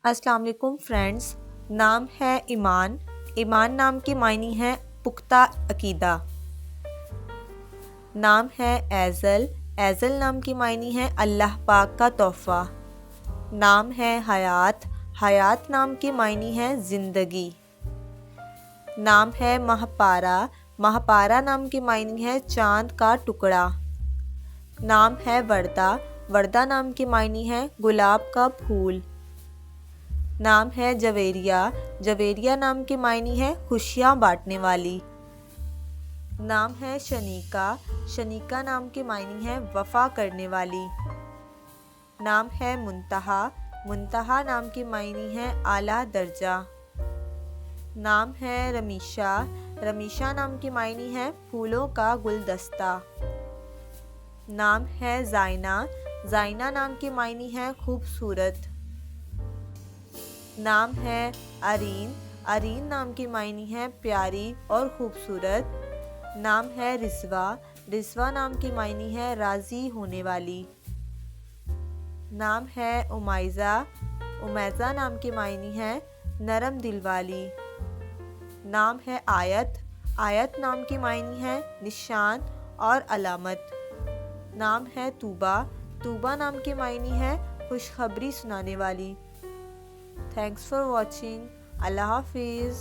अस्सलाम वालेकुम फ्रेंड्स। नाम है ईमान। ईमान नाम की मायनी है पुख्ता अकीदा। नाम है एज़ल। एज़ल नाम की मायनी है अल्लाह पाक का तोहफ़ा। नाम है हयात। हयात नाम की मायनी है ज़िंदगी। नाम है महपारा। महपारा नाम की मायनी है चाँद का टुकड़ा। नाम है वर्दा। वर्दा नाम की मायनी है गुलाब का फूल। नाम है जवेरिया। जवेरिया नाम की मायनी है खुशियाँ बांटने वाली। नाम है शनीका। शनीका नाम की मायनी है वफा करने वाली। नाम है मुंतहा। मुंतहा नाम की मायनी है आला दर्जा। नाम है रमीशा। रमीशा नाम की मायनी है फूलों का गुलदस्ता। नाम है जाइना। जाइना नाम की मायनी है खूबसूरत। नाम है अरीन। अरीन नाम की मायनी है प्यारी और खूबसूरत। नाम है रिजवा। रिजवा नाम की मायनी है राज़ी होने वाली। नाम है उमाइज़ा। उमैज़ा नाम की मायनी है नरम दिल वाली। नाम है आयत। आयत नाम की मायनी है निशान और अलामत। नाम है तूबा। तूबा नाम की मायनी है खुशखबरी सुनाने वाली। Thanks for watching. अल्लाह हाफिज़।